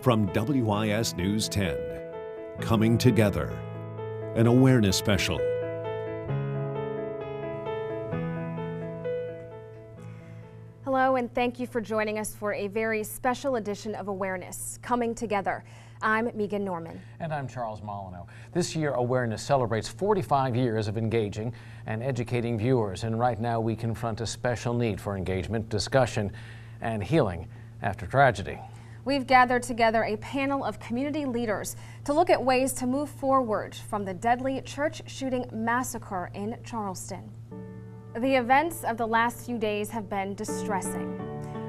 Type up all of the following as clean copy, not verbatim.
From WIS News 10, Coming Together, an awareness special. Hello, and thank you for joining us for a very special edition of Awareness, Coming Together. I'm Megan Norman. And I'm Charles Molyneux. This year, Awareness celebrates 45 years of engaging and educating viewers, and right now we confront a special need for engagement, discussion, and healing after tragedy. We've gathered together a panel of community leaders to look at ways to move forward from the deadly church shooting massacre in Charleston. The events of the last few days have been distressing.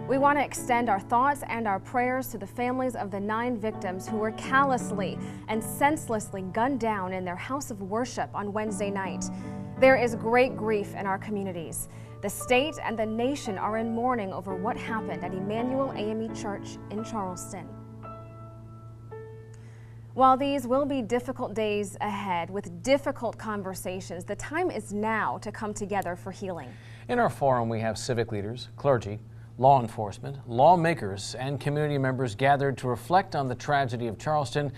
We want to extend our thoughts and our prayers to the families of the 9 victims who were callously and senselessly gunned down in their house of worship on Wednesday night. There is great grief in our communities. The state and the nation are in mourning over what happened at Emmanuel AME Church in Charleston. While these will be difficult days ahead with difficult conversations, the time is now to come together for healing. In our forum, we have civic leaders, clergy, law enforcement, lawmakers, and community members gathered to reflect on the tragedy of Charleston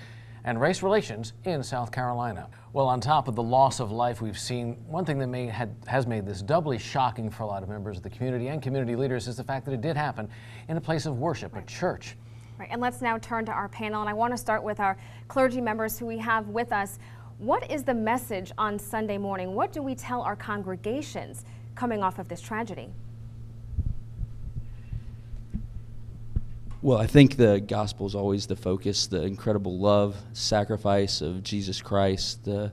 and race relations in South Carolina. Well, on top of the loss of life we've seen, one thing that has made this doubly shocking for a lot of members of the community and community leaders is the fact that it did happen in a place of worship, a church. Right, and let's now turn to our panel, and I want to start with our clergy members who we have with us. What is the message on Sunday morning? What do we tell our congregations coming off of this tragedy? Well, I think the gospel is always the focus, the incredible love, sacrifice of Jesus Christ, the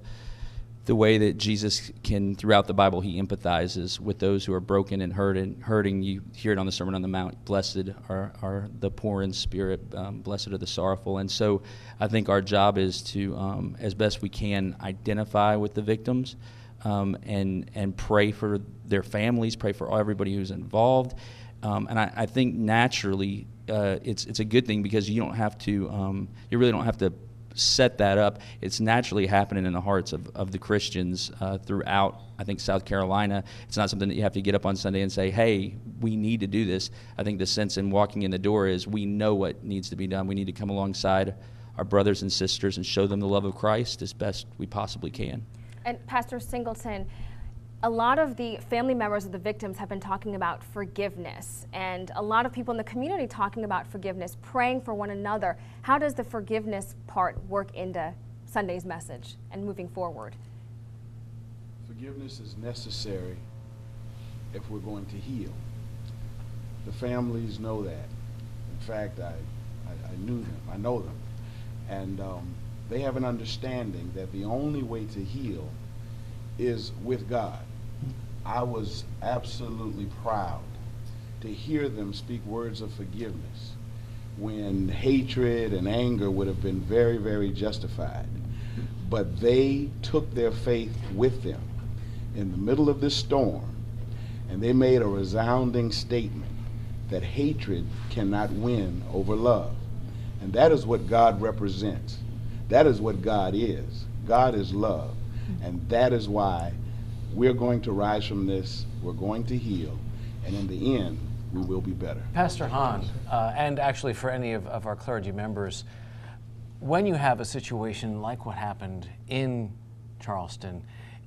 way that Jesus can, throughout the Bible, he empathizes with those who are broken and hurting. You hear it on the Sermon on the Mount, blessed are the poor in spirit, blessed are the sorrowful. And so I think our job is to, as best we can, identify with the victims and pray for their families, pray for everybody who's involved. And I think naturally, it's a good thing because you don't have to, you really don't have to set that up. It's naturally happening in the hearts of the Christians throughout, I think, South Carolina. It's not something that you have to get up on Sunday and say, hey, we need to do this. I think the sense in walking in the door is we know what needs to be done. We need to come alongside our brothers and sisters and show them the love of Christ as best we possibly can. And Pastor Singleton, a lot of the family members of the victims have been talking about forgiveness, and a lot of people in the community talking about forgiveness, praying for one another. How does the forgiveness part work into Sunday's message and moving forward? Forgiveness is necessary if we're going to heal. The families know that. In fact, I knew them, I know them, and they have an understanding that the only way to heal is with God. I was absolutely proud to hear them speak words of forgiveness when hatred and anger would have been very, very justified. But they took their faith with them in the middle of this storm, and they made a resounding statement that hatred cannot win over love. And that is what God represents. That is what God is. God is love. And that is why we're going to rise from this, we're going to heal, and in the end, we will be better. Pastor Hahn, and actually for any of our clergy members, when you have a situation like what happened in Charleston,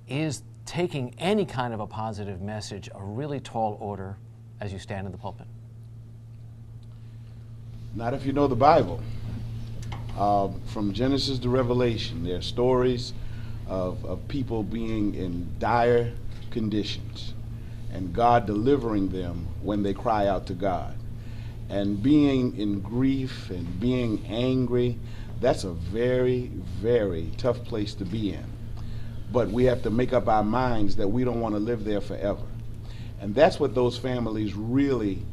is taking any kind of a positive message a really tall order as you stand in the pulpit? Not if you know the Bible. From Genesis to Revelation, there are stories of people being in dire conditions and God delivering them when they cry out to God. And being in grief and being angry, that's a very, very tough place to be in. But we have to make up our minds that we don't want to live there forever. And that's what those families really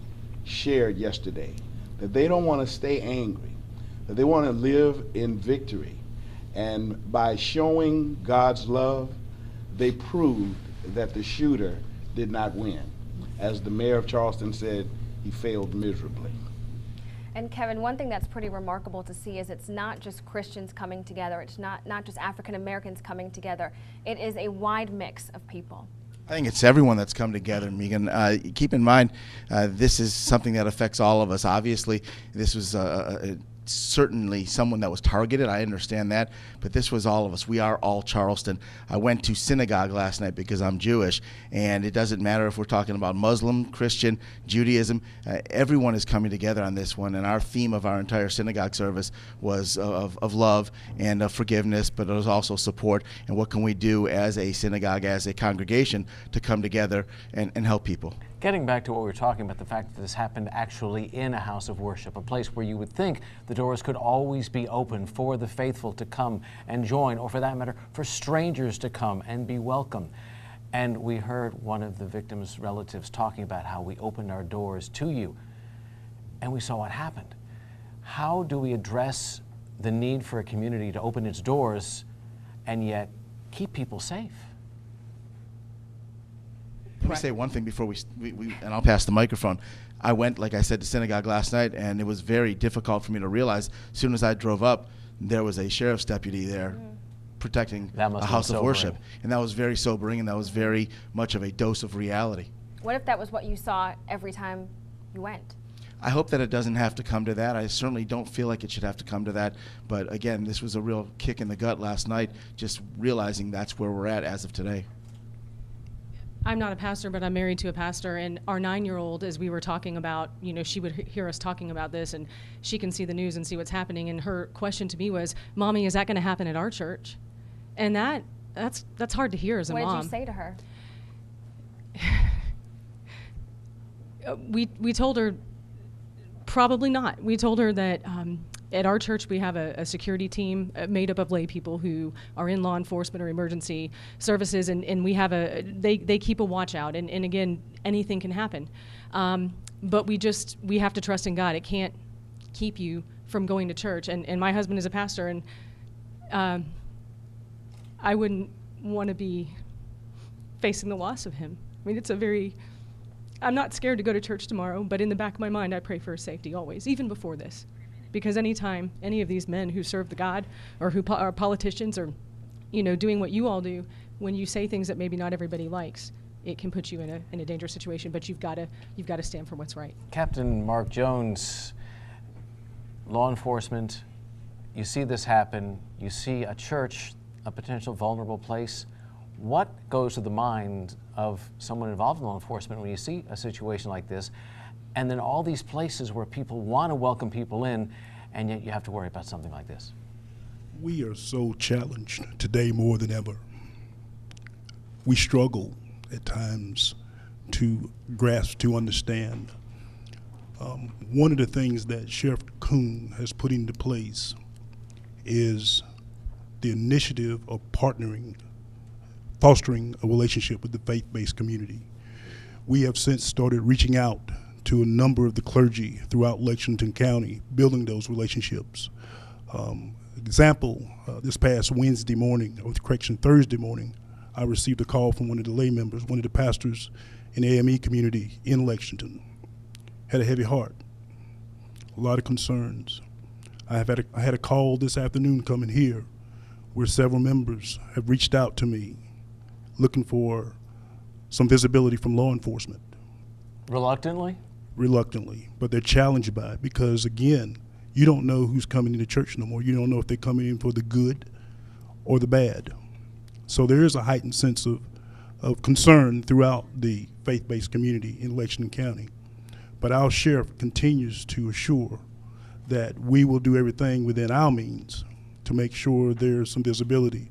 shared yesterday, that they don't want to stay angry, that they want to live in victory. And by showing God's love, they proved that the shooter did not win. As the mayor of Charleston said, he failed miserably. And Kevin, one thing that's pretty remarkable to see is it's not just Christians coming together, it's not just African Americans coming together, it is a wide mix of people. I think it's everyone that's come together, Megan. Keep in mind, this is something that affects all of us. Obviously, this was certainly someone that was targeted. I understand that, but this was all of us. We are all Charleston. I went to synagogue last night because I'm Jewish, and it doesn't matter if we're talking about Muslim, Christian, Judaism. Everyone is coming together on this one, and our theme of our entire synagogue service was of love and of forgiveness, but it was also support, and what can we do as a synagogue, as a congregation, to come together and help people. Getting back to what we were talking about, the fact that this happened actually in a house of worship, a place where you would think the doors could always be open for the faithful to come and join, or for that matter, for strangers to come and be welcome. And we heard one of the victims' relatives talking about how we opened our doors to you, and we saw what happened. How do we address the need for a community to open its doors and yet keep people safe? Let me say one thing before we and I'll pass the microphone. I went, like I said, to synagogue last night, and it was very difficult for me to realize. As soon as I drove up, there was a sheriff's deputy there protecting a house of worship. And that was very sobering, and that was very much of a dose of reality. What if that was what you saw every time you went? I hope that it doesn't have to come to that. I certainly don't feel like it should have to come to that. But again, this was a real kick in the gut last night, just realizing that's where we're at as of today. I'm not a pastor, but I'm married to a pastor, and our 9-year-old, as we were talking about, she would hear us talking about this, and she can see the news and see what's happening, and her question to me was, Mommy, is that going to happen at our church? And that's hard to hear as a mom. What did you say to her? We told her, probably not. We told her that at our church we have a security team made up of lay people who are in law enforcement or emergency services, and we have they keep a watch out, and again, anything can happen. But we have to trust in God. It can't keep you from going to church. And my husband is a pastor, and I wouldn't want to be facing the loss of him. I mean, I'm not scared to go to church tomorrow, but in the back of my mind, I pray for his safety always, even before this. Because anytime any of these men who serve the God or who are politicians or, doing what you all do, when you say things that maybe not everybody likes, it can put you in a dangerous situation, but you've got to stand for what's right. Captain Mark Jones, law enforcement, you see this happen, you see a church, a potential vulnerable place. What goes to the mind of someone involved in law enforcement when you see a situation like this, and then all these places where people want to welcome people in, and yet you have to worry about something like this? We are so challenged today more than ever. We struggle at times to grasp, to understand. One of the things that Sheriff Kuhn has put into place is the initiative of fostering a relationship with the faith-based community. We have since started reaching out to a number of the clergy throughout Lexington County, building those relationships. Example, this past Thursday morning, I received a call from one of the lay members, one of the pastors in the AME community in Lexington. Had a heavy heart, a lot of concerns. I had a call this afternoon coming here where several members have reached out to me looking for some visibility from law enforcement. Reluctantly? Reluctantly, but they're challenged by it because, again, you don't know who's coming into church no more. You don't know if they're coming in for the good or the bad. So there is a heightened sense of concern throughout the faith-based community in Lexington County. But our sheriff continues to assure that we will do everything within our means to make sure there's some visibility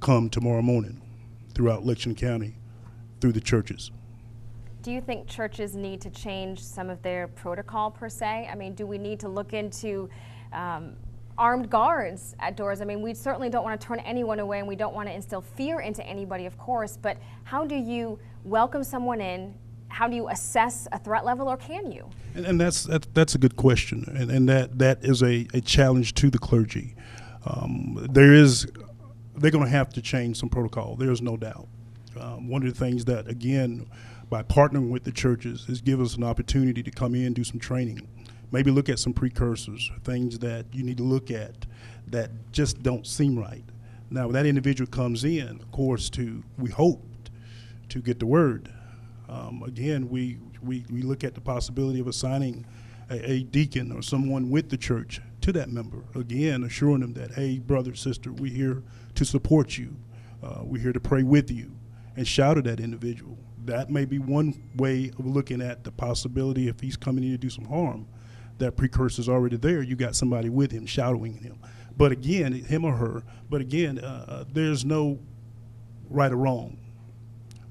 come tomorrow morning throughout Lexington County through the churches. Do you think churches need to change some of their protocol per se? I mean, do we need to look into armed guards at doors? I mean, we certainly don't want to turn anyone away, and we don't want to instill fear into anybody, of course, but how do you welcome someone in? How do you assess a threat level, or can you? And that's a good question, and that is a challenge to the clergy. They're going to have to change some protocol. There's no doubt. One of the things that, again, by partnering with the churches, is give us an opportunity to come in, do some training, maybe look at some precursors, things that you need to look at that just don't seem right. Now, when that individual comes in, of course, we hope to get the word. Again, we look at the possibility of assigning a deacon or someone with the church to that member. Again, assuring them that, hey, brother, sister, we're here to support you. We're here to pray with you, and shout at that individual. That may be one way of looking at the possibility if he's coming in to do some harm. That precursor's already there. You got somebody with him, shadowing him. But again, him or her. But again, there's no right or wrong.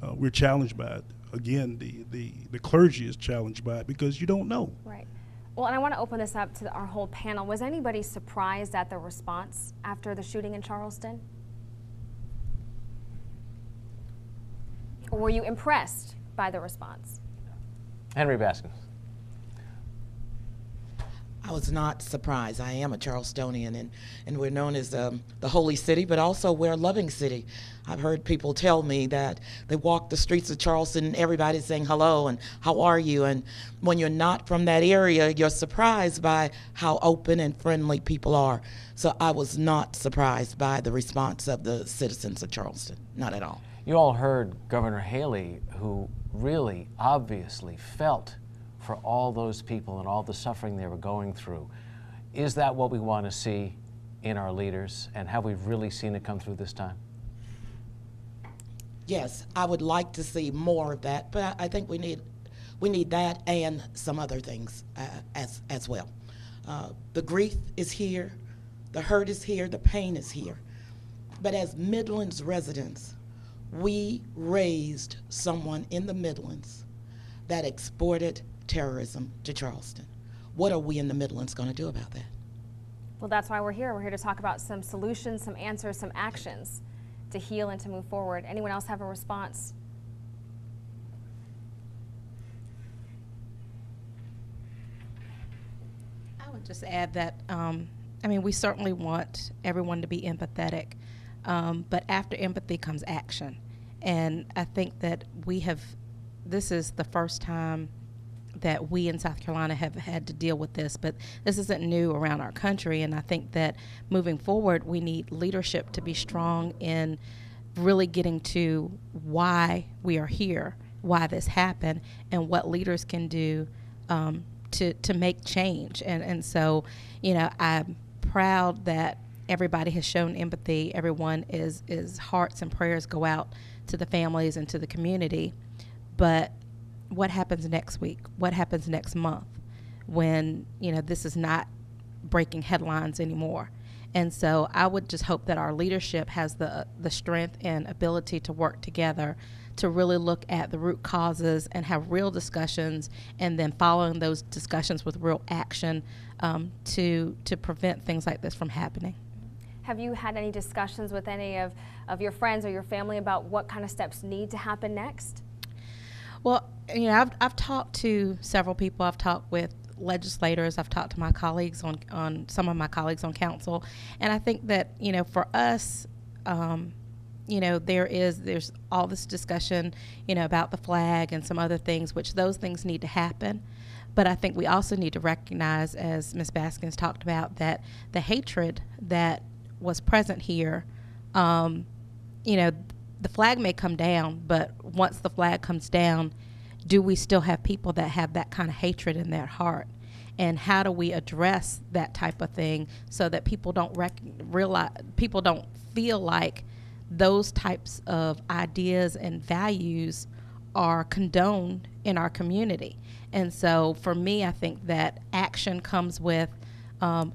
We're challenged by it. Again, the clergy is challenged by it because you don't know. Right. Well, and I want to open this up to our whole panel. Was anybody surprised at the response after the shooting in Charleston? Or were you impressed by the response? Henry Baskins. I was not surprised. I am a Charlestonian, and we're known as the holy city, but also we're a loving city. I've heard people tell me that they walk the streets of Charleston and everybody's saying hello and how are you, and when you're not from that area, you're surprised by how open and friendly people are. So I was not surprised by the response of the citizens of Charleston, not at all. You all heard Governor Haley, who really obviously felt for all those people and all the suffering they were going through. Is that what we want to see in our leaders, and have we really seen it come through this time? Yes, I would like to see more of that, but I think we need that and some other things as well. The grief is here, the hurt is here, the pain is here. But as Midlands residents, we raised someone in the Midlands that exported terrorism to Charleston. What are we in the Midlands going to do about that? Well, that's why we're here. We're here to talk about some solutions, some answers, some actions to heal and to move forward. Anyone else have a response? I would just add that, I mean, we certainly want everyone to be empathetic, but after empathy comes action. And I think that this is the first time that we in South Carolina have had to deal with this, but this isn't new around our country, and I think that moving forward, we need leadership to be strong in really getting to why we are here, why this happened, and what leaders can do to make change. And so, you know, I'm proud that everybody has shown empathy. Everyone is hearts and prayers go out to the families and to the community, but what happens next week? What happens next month when, you know, this is not breaking headlines anymore? And so I would just hope that our leadership has the strength and ability to work together to really look at the root causes and have real discussions, and then following those discussions with real action to prevent things like this from happening. Have you had any discussions with any of your friends or your family about what kind of steps need to happen next? Well, you know, I've talked to several people. I've talked with legislators. I've talked to my colleagues on some of my colleagues on council, and I think that, you know, for us, you know, there's all this discussion, you know, about the flag and some other things, which those things need to happen. But I think we also need to recognize, as Ms. Baskins talked about, that the hatred that was present here, you know, the flag may come down, but once the flag comes down, do we still have people that have that kind of hatred in their heart? And how do we address that type of thing so that people don't people don't feel like those types of ideas and values are condoned in our community? And so for me, I think that action comes with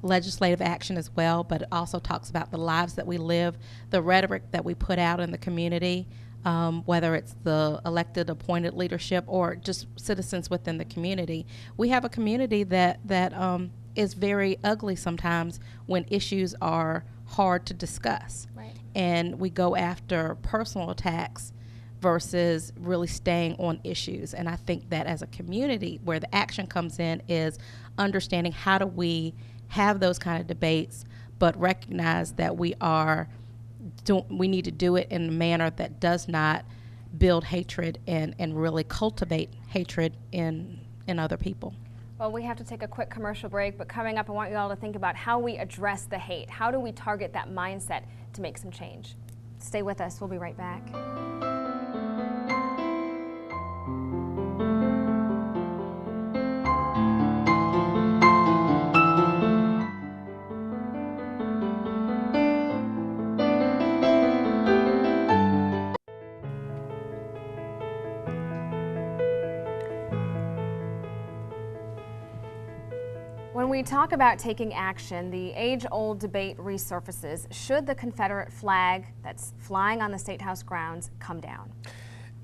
legislative action as well, but it also talks about the lives that we live, the rhetoric that we put out in the community, whether it's the elected, appointed leadership or just citizens within the community. We have a community that is very ugly sometimes when issues are hard to discuss. Right. And we go after personal attacks versus really staying on issues. And I think that as a community, where the action comes in is understanding how do we have those kind of debates, but recognize that we need to do it in a manner that does not build hatred and really cultivate hatred in other people. Well, we have to take a quick commercial break, but coming up, I want you all to think about how we address the hate. How do we target that mindset to make some change? Stay with us. We'll be right back. we talk about taking action, the age-old debate resurfaces. Should the Confederate flag that's flying on the State House grounds come down?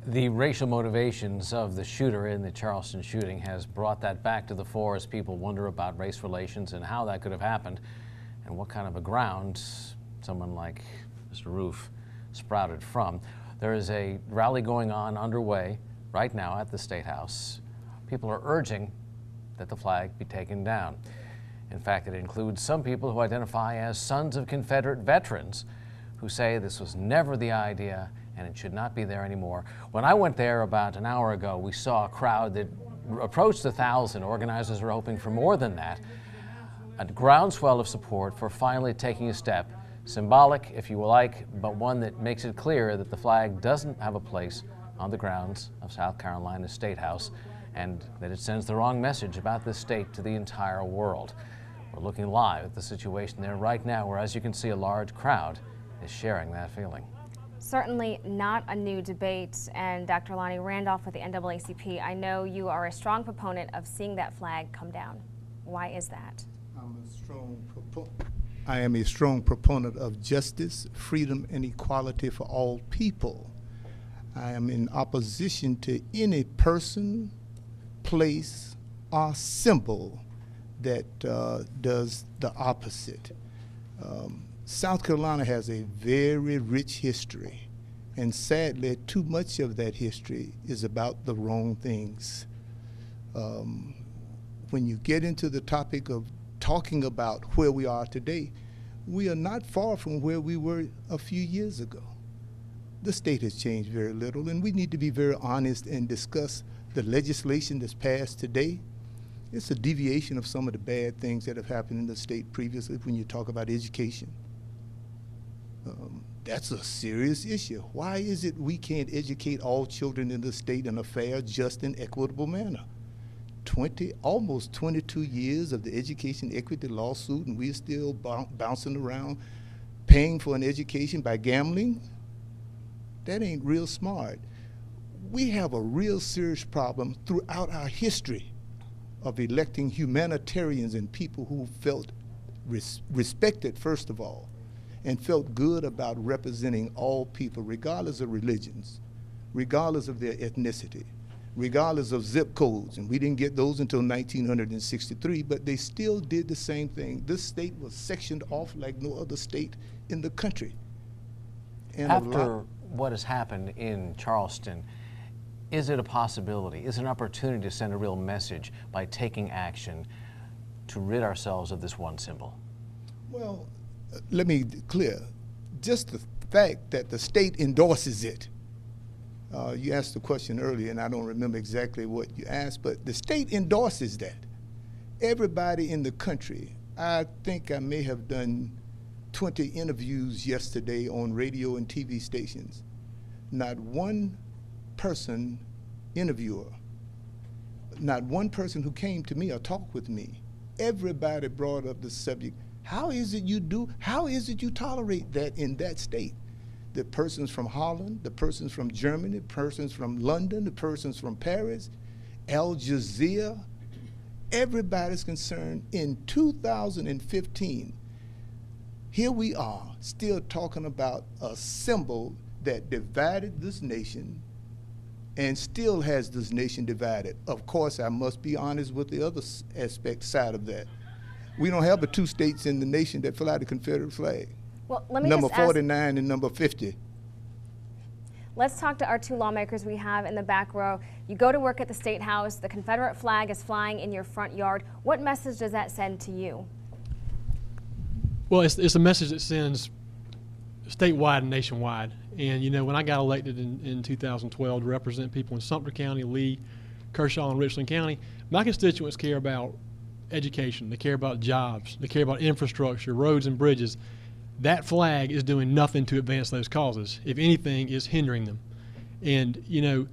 The racial motivations of the shooter in the Charleston shooting has brought that back to the fore as people wonder about race relations and how that could have happened and what kind of a ground someone like Mr. Roof sprouted from. There is a rally going on underway right now at the State House. People are urging that the flag be taken down. In fact, it includes some people who identify as sons of Confederate veterans who say this was never the idea and it should not be there anymore. When I went there about an hour ago, we saw a crowd that approached 1,000. Organizers were hoping for more than that. A groundswell of support for finally taking a step, symbolic if you like, but one that makes it clear that the flag doesn't have a place on the grounds of South Carolina's State House, and that it sends the wrong message about this state to the entire world. We're looking live at the situation there right now, where, as you can see, a large crowd is sharing that feeling. Certainly not a new debate. And Dr. Lonnie Randolph with the NAACP, I know you are a strong proponent of seeing that flag come down. Why is that? I am a strong proponent of justice, freedom, and equality for all people. I am in opposition to any person, place, or symbol that does the opposite. South Carolina has a very rich history, and sadly, too much of that history is about the wrong things. When you get into the topic of talking about where we are today, we are not far from where we were a few years ago. The state has changed very little, and we need to be very honest and discuss the legislation that's passed today. It's a deviation of some of the bad things that have happened in the state previously when you talk about education. That's a serious issue. Why is it we can't educate all children in the state in a fair, just, and equitable manner? Almost 22 years of the education equity lawsuit, and we're still bouncing around paying for an education by gambling? That ain't real smart. We have a real serious problem throughout our history of electing humanitarians and people who felt respected, first of all, and felt good about representing all people, regardless of religions, regardless of their ethnicity, regardless of zip codes. And we didn't get those until 1963, but they still did the same thing. This state was sectioned off like no other state in the country. And after what has happened in Charleston, is it a possibility, is it an opportunity to send a real message by taking action to rid ourselves of this one symbol? Well, let me be clear. Just the fact that the state endorses it. You asked the question earlier, and I don't remember exactly what you asked, but the state endorses that. Everybody in the country, I think I may have done 20 interviews yesterday on radio and TV stations. Not one person, interviewer, not one person who came to me or talked with me, everybody brought up the subject. How is it you tolerate that in that state? The persons from Holland, the persons from Germany, the persons from London, the persons from Paris, Al Jazeera, everybody's concerned. In 2015, here we are still talking about a symbol that divided this nation and still has this nation divided. Of course, I must be honest with the other side of that. We don't have but 2 states in the nation that fly the Confederate flag. Well, let me number just ask, 49 and number 50. Let's talk to our 2 lawmakers we have in the back row. You go to work at the State House, the Confederate flag is flying in your front yard. What message does that send to you? Well, it's a message that sends statewide and nationwide. And, you know, when I got elected in 2012 to represent people in Sumter County, Lee, Kershaw, and Richland County, my constituents care about education, they care about jobs, they care about infrastructure, roads and bridges. That flag is doing nothing to advance those causes. If anything, is hindering them. And, you know,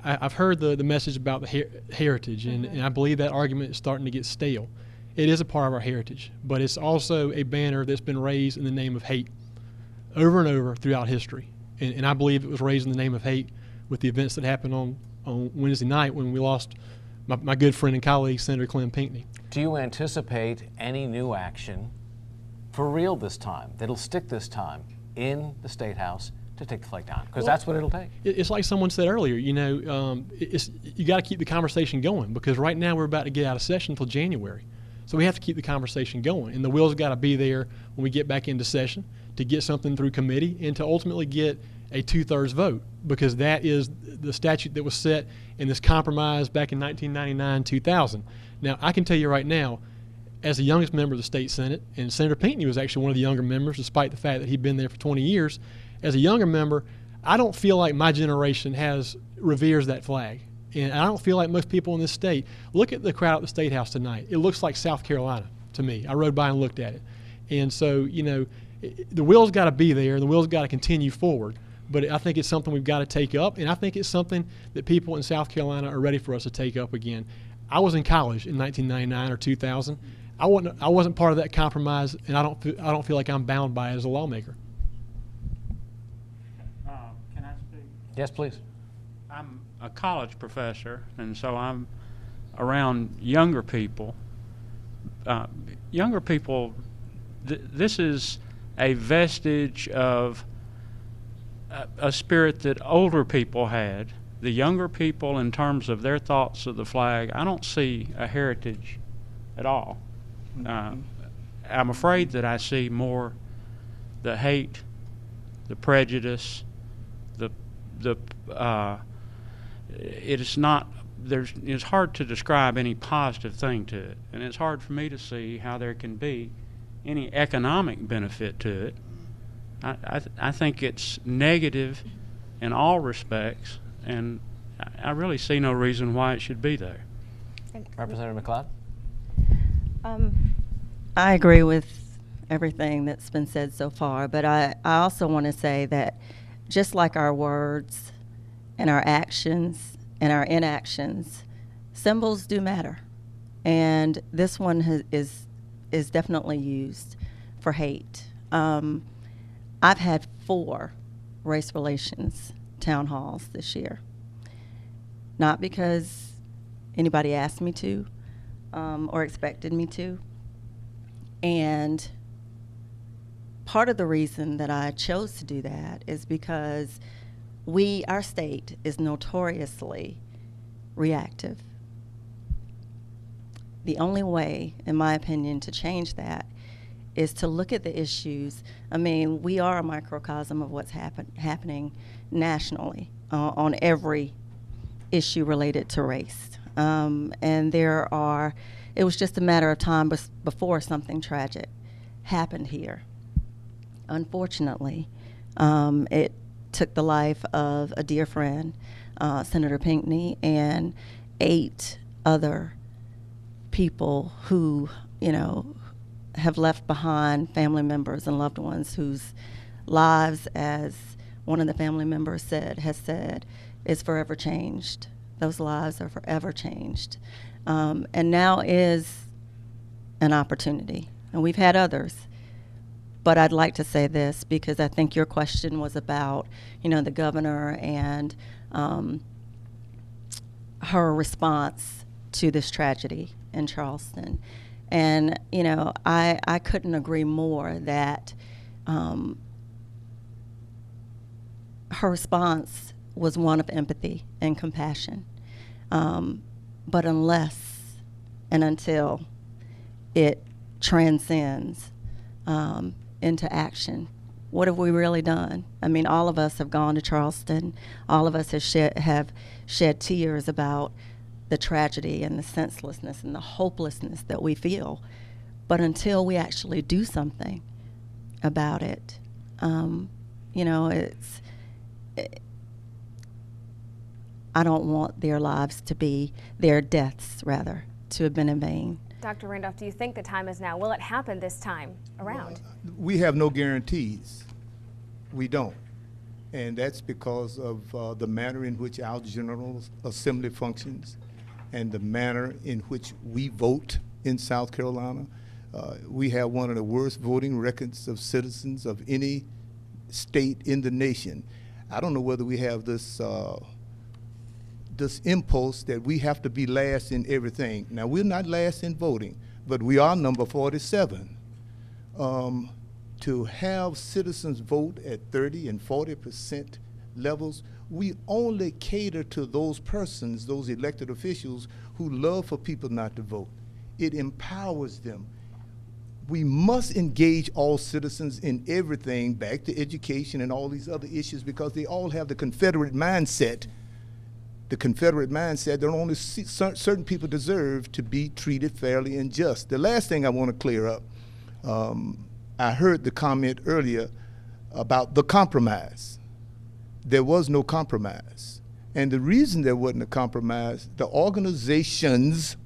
I've heard the message about the heritage, and I believe that argument is starting to get stale. It is a part of our heritage, but it's also a banner that's been raised in the name of hate over and over throughout history. And I believe it was raised in the name of hate with the events that happened on Wednesday night when we lost my good friend and colleague, Senator Clem Pinckney. Do you anticipate any new action for real this time, that'll stick this time in the State House to take the flag down? Because that's what it'll take. It's like someone said earlier, you know, you got to keep the conversation going, because right now we're about to get out of session until January. So we have to keep the conversation going, and the will's got to be there when we get back into session to get something through committee and to ultimately get a 2/3 vote, because that is the statute that was set in this compromise back in 1999, 2000. Now, I can tell you right now, as the youngest member of the state Senate, and Senator Pinckney was actually one of the younger members, despite the fact that he'd been there for 20 years, as a younger member, I don't feel like my generation reveres that flag. And I don't feel like most people in this state. Look at the crowd at the State House tonight. It looks like South Carolina to me. I rode by and looked at it. And so, you know, the will's got to be there, and the will's got to continue forward. But I think it's something we've got to take up, and I think it's something that people in South Carolina are ready for us to take up again. I was in college in 1999 or 2000. I wasn't part of that compromise, and I don't feel like I'm bound by it as a lawmaker. Can I speak? Yes, please. I'm a college professor, and so I'm around younger people. Younger people, this is a vestige of a spirit that older people had. The younger people, in terms of their thoughts of the flag, I don't see a heritage at all. I'm afraid that I see more the hate, the prejudice, it's hard to describe any positive thing to it, and it's hard for me to see how there can be any economic benefit to it. I think it's negative in all respects, and I really see no reason why it should be there. Representative McLeod? I agree with everything that's been said so far, but I also want to say that just like our words and our actions and our inactions, symbols do matter. And this one is definitely used for hate. I've had 4 race relations town halls this year. Not because anybody asked me to or expected me to. And part of the reason that I chose to do that is because our state is notoriously reactive. The only way, in my opinion, to change that is to look at the issues. I mean, we are a microcosm of what's happening nationally on every issue related to race. And it was just a matter of time before something tragic happened here. Unfortunately, it took the life of a dear friend, Senator Pinckney, and 8 other people who, you know, have left behind family members and loved ones whose lives, as one of the family members has said, is forever changed. Those lives are forever changed. And now is an opportunity. And we've had others. But I'd like to say this, because I think your question was about, you know, the governor and her response to this tragedy in Charleston. And, you know, I couldn't agree more that her response was one of empathy and compassion. But unless and until it transcends into action, what have we really done? I mean, all of us have gone to Charleston. All of us have shed tears about the tragedy and the senselessness and the hopelessness that we feel. But until we actually do something about it, you know, I don't want their deaths to have been in vain. Dr. Randolph, do you think the time is now? Will it happen this time around? We have no guarantees. We don't. And that's because of the manner in which our General Assembly functions and the manner in which we vote in South Carolina. We have one of the worst voting records of citizens of any state in the nation. I don't know whether we have this this impulse that we have to be last in everything. Now, we're not last in voting, but we are number 47. To have citizens vote at 30 and 40% levels, we only cater to those persons, those elected officials who love for people not to vote. It empowers them. We must engage all citizens in everything, back to education and all these other issues, because they all have the Confederate mindset. The Confederate mindset that only certain people deserve to be treated fairly and just. The last thing I want to clear up, I heard the comment earlier about the compromise. There was no compromise. And the reason there wasn't a compromise, the organizations,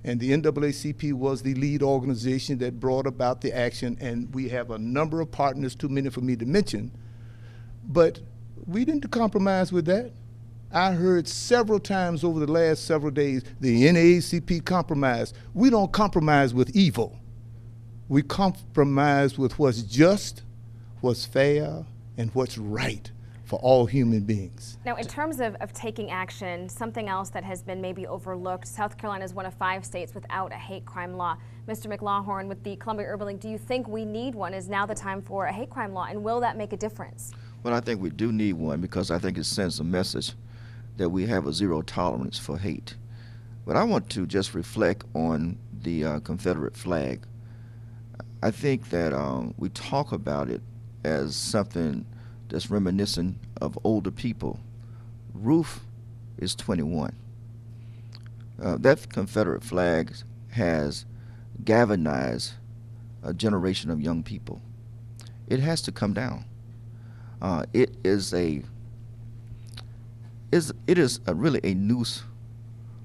and the NAACP was the lead organization that brought about the action, and we have a number of partners, too many for me to mention, but we didn't compromise with that. I heard several times over the last several days, the NAACP compromise. We don't compromise with evil. We compromise with what's just, what's fair, and what's right for all human beings. Now, in terms of taking action, something else that has been maybe overlooked, South Carolina is one of 5 states without a hate crime law. Mr. McLawhorn, with the Columbia Urban League, do you think we need one? Is now the time for a hate crime law, and will that make a difference? Well, I think we do need one, because I think it sends a message that we have a zero tolerance for hate. But I want to just reflect on the Confederate flag. I think that we talk about it as something that's reminiscent of older people. Ruth is 21. That Confederate flag has galvanized a generation of young people. It has to come down. It is really a noose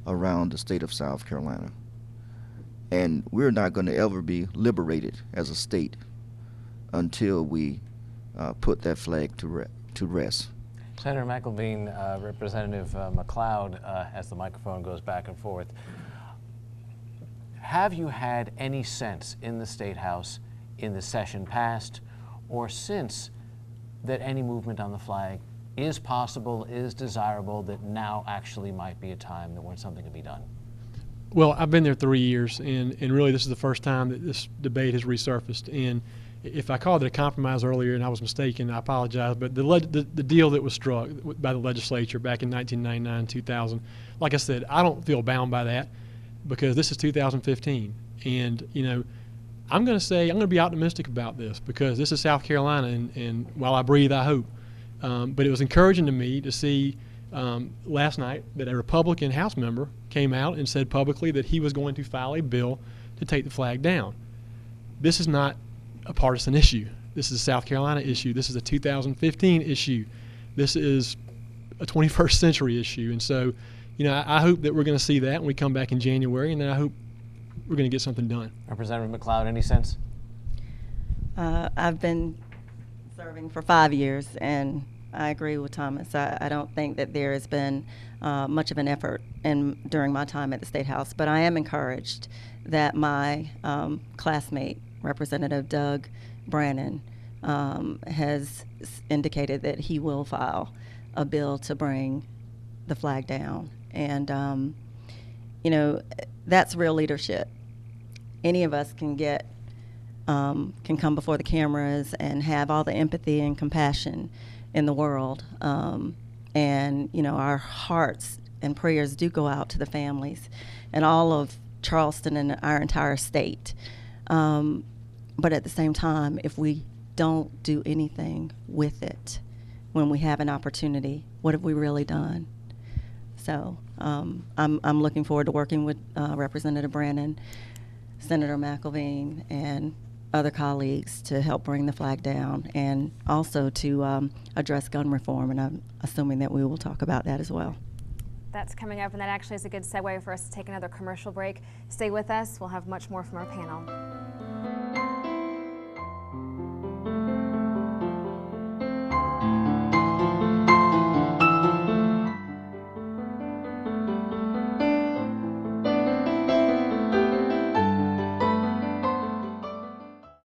around the state of South Carolina. And we're not going to ever be liberated as a state until we put that flag to rest. Senator McElveen, Representative McLeod, as the microphone goes back and forth, have you had any sense in the State House in the session past or since that any movement on the flag is possible, is desirable, that now actually might be a time that when something can be done? Well, I've been there 3 years, and really this is the first time that this debate has resurfaced. And if I called it a compromise earlier and I was mistaken, I apologize. But the deal that was struck by the legislature back in 1999, 2000, like I said, I don't feel bound by that, because this is 2015. And, you know, I'm going to be optimistic about this, because this is South Carolina, and while I breathe, I hope. But it was encouraging to me to see last night that a Republican House member came out and said publicly that he was going to file a bill to take the flag down. This is not a partisan issue. This is a South Carolina issue. This is a 2015 issue. This is a 21st century issue. And so, you know, I hope that we're going to see that when we come back in January, and then I hope we're going to get something done. Representative McLeod, any sense? I've been serving for 5 years, and I agree with Thomas. I don't think that there has been much of an effort during my time at the State House, but I am encouraged that my classmate, Representative Doug Brannon, has indicated that he will file a bill to bring the flag down. And, you know, that's real leadership. Any of us can can come before the cameras and have all the empathy and compassion in the world. And, you know, our hearts and prayers do go out to the families and all of Charleston and our entire state. But at the same time, if we don't do anything with it when we have an opportunity, what have we really done? So I'm looking forward to working with Representative Brannon, Senator McElveen, and other colleagues to help bring the flag down, and also to address gun reform, and I'm assuming that we will talk about that as well. That's coming up, and that actually is a good segue for us to take another commercial break. Stay with us. We'll have much more from our panel.